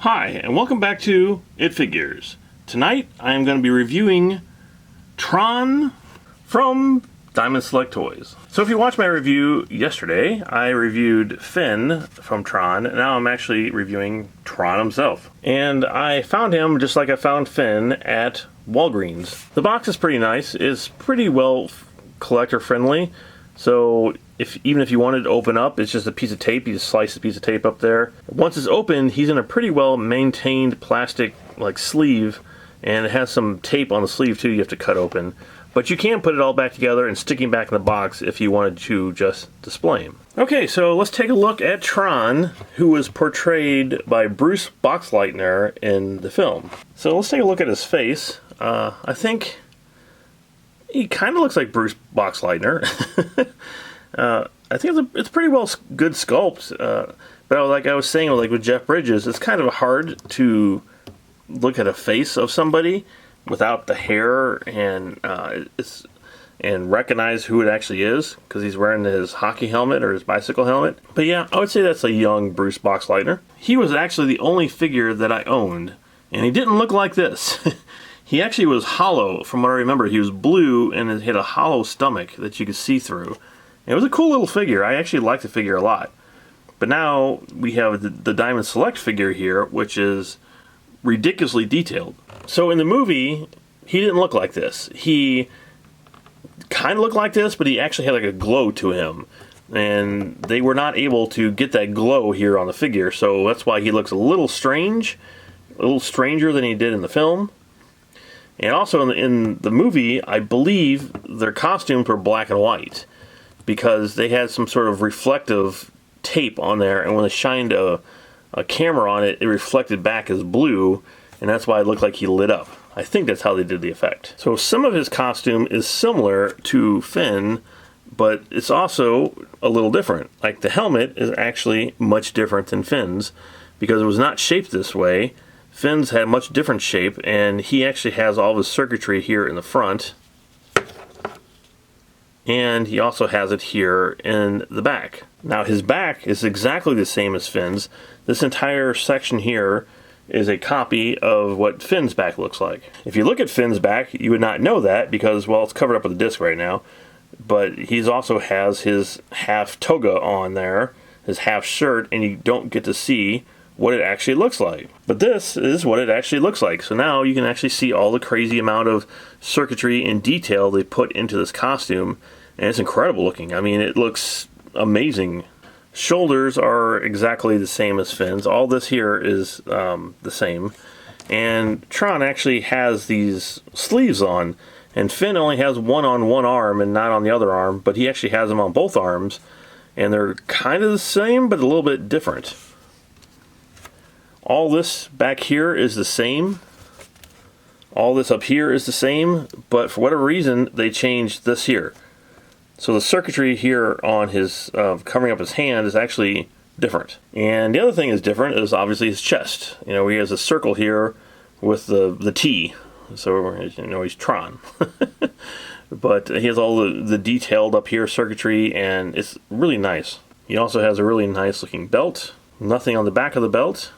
Hi, and welcome back to It Figures. Tonight, I am going to be reviewing Tron from Diamond Select Toys. So if you watched my review yesterday, I reviewed Finn from Tron, and now I'm actually reviewing Tron himself. And I found him, just like I found Finn, at Walgreens. The box is pretty nice. It's pretty well collector friendly. So even if you wanted to open up, it's just a piece of tape. You just slice a piece of tape up there. Once it's open, he's in a pretty well maintained plastic like sleeve, and it has some tape on the sleeve too you have to cut open. But you can put it all back together and stick him back in the box if you wanted to just display him. Okay, so let's take a look at Tron, who was portrayed by Bruce Boxleitner in the film. So let's take a look at his face. I think he kind of looks like Bruce Boxleitner. I think it's pretty well good sculpt. But like I was saying, like with Jeff Bridges, it's kind of hard to look at a face of somebody without the hair and recognize who it actually is, because he's wearing his hockey helmet or his bicycle helmet. But yeah, I would say that's a young Bruce Boxleitner. He was actually the only figure that I owned, and he didn't look like this. He actually was hollow, from what I remember. He was blue and it had a hollow stomach that you could see through. And it was a cool little figure. I actually liked the figure a lot. But now we have the Diamond Select figure here, which is ridiculously detailed. So in the movie, he didn't look like this. He kind of looked like this, but he actually had like a glow to him. And they were not able to get that glow here on the figure, so that's why he looks a little strange, a little stranger than he did in the film. And also in the movie, I believe their costumes were black and white, because they had some sort of reflective tape on there, and when they shined a camera on it, it reflected back as blue, and that's why it looked like he lit up. I think that's how they did the effect. So some of his costume is similar to Finn, but it's also a little different. Like the helmet is actually much different than Finn's, because it was not shaped this way. Finn's had a much different shape, and he actually has all of his circuitry here in the front. And he also has it here in the back. Now his back is exactly the same as Finn's. This entire section here is a copy of what Finn's back looks like. If you look at Finn's back, you would not know that because, well, it's covered up with a disc right now. But he also has his half toga on there, his half shirt, and you don't get to see what it actually looks like. But this is what it actually looks like. So now you can actually see all the crazy amount of circuitry and detail they put into this costume, and it's incredible looking. I mean, it looks amazing. Shoulders are exactly the same as Finn's. All this here is the same. And Tron actually has these sleeves on, and Finn only has one on one arm and not on the other arm, but he actually has them on both arms, and they're kind of the same, but a little bit different. All this back here is the same. All this up here is the same, but for whatever reason, they changed this here. So the circuitry here on his, covering up his hand is actually different. And the other thing is different is obviously his chest. You know, he has a circle here with the T. So, you know, he's Tron. But he has all the detailed up here circuitry, and it's really nice. He also has a really nice looking belt. Nothing on the back of the belt.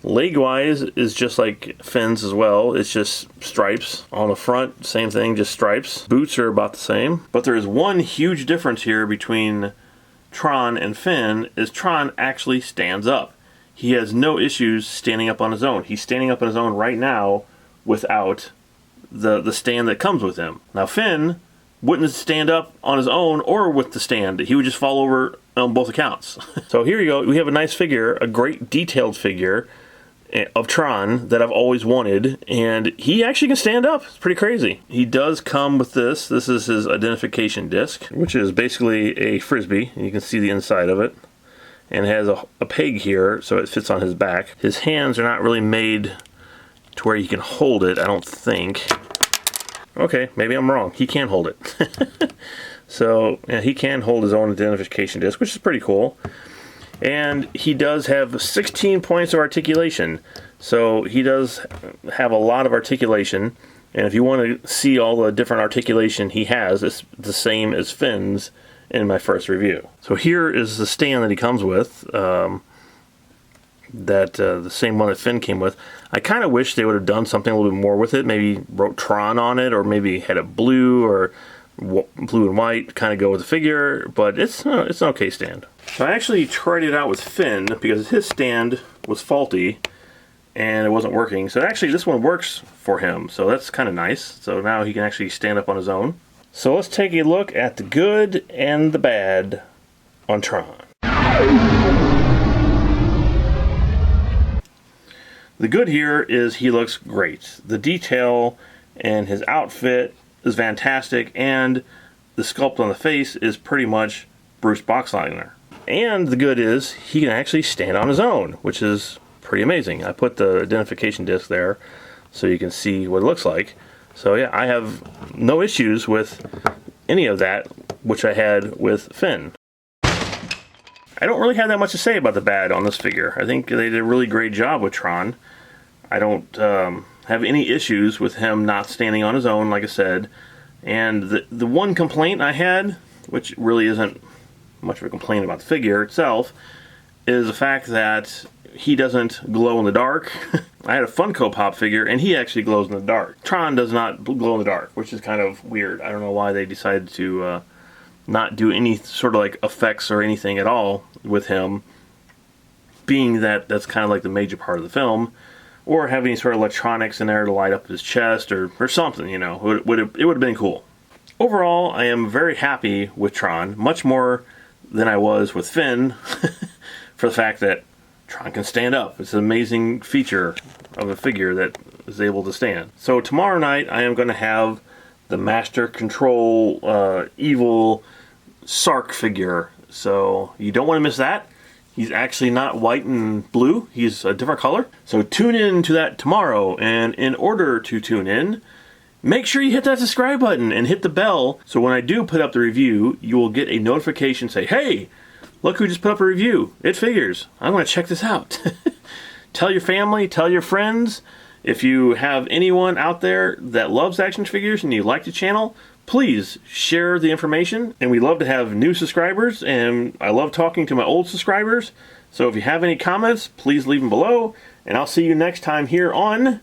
Leg-wise is just like Finn's as well. It's just stripes. On the front, same thing, just stripes. Boots are about the same. But there is one huge difference here between Tron and Finn, is Tron actually stands up. He has no issues standing up on his own. He's standing up on his own right now without the stand that comes with him. Now Finn wouldn't stand up on his own or with the stand. He would just fall over on both accounts. So here you go. We have a nice figure, a great detailed figure of Tron that I've always wanted, and he actually can stand up. It's pretty crazy. He does come with this. This is his identification disc, which is basically a frisbee, and you can see the inside of it, and it has a peg here so it fits on his back. His hands are not really made to where he can hold it, I don't think. Okay, maybe I'm wrong. He can hold it. So yeah, he can hold his own identification disc, which is pretty cool. And he does have 16 points of articulation. So he does have a lot of articulation. And if you want to see all the different articulation he has, it's the same as Finn's in my first review. So here is the stand that he comes with. the same one that Finn came with. I kind of wish they would have done something a little bit more with it. Maybe wrote Tron on it, or maybe had it blue or blue and white, kind of go with the figure. But it's an okay stand. So I actually tried it out with Finn because his stand was faulty and it wasn't working. So actually this one works for him. So that's kind of nice. So now he can actually stand up on his own. So let's take a look at the good and the bad on Tron. The good here is he looks great. The detail and his outfit is fantastic, and the sculpt on the face is pretty much Bruce Boxleitner. And the good is he can actually stand on his own, which is pretty amazing. I put the identification disc there so you can see what it looks like. So yeah, I have no issues with any of that, which I had with Finn. I don't really have that much to say about the bad on this figure. I think they did a really great job with Tron. I don't have any issues with him not standing on his own, like I said. And the one complaint I had, which really isn't much of a complaint about the figure itself, is the fact that he doesn't glow in the dark. I had a Funko Pop figure, and he actually glows in the dark. Tron does not glow in the dark, which is kind of weird. I don't know why they decided to not do any sort of like effects or anything at all with him, being that that's kind of like the major part of the film, or have any sort of electronics in there to light up his chest or something, you know. It would have been cool. Overall, I am very happy with Tron, much more than I was with Finn, for the fact that Tron can stand up. It's an amazing feature of a figure that is able to stand. So tomorrow night I am going to have the Master Control evil Sark figure. So you don't want to miss that. He's actually not white and blue. He's a different color. So tune in to that tomorrow. And in order to tune in, make sure you hit that subscribe button and hit the bell. So when I do put up the review, you will get a notification say, hey, look who just put up a review. It Figures. I'm going to check this out. Tell your family, tell your friends. If you have anyone out there that loves action figures and you like the channel, please share the information. And we love to have new subscribers, and I love talking to my old subscribers. So if you have any comments, please leave them below, and I'll see you next time here on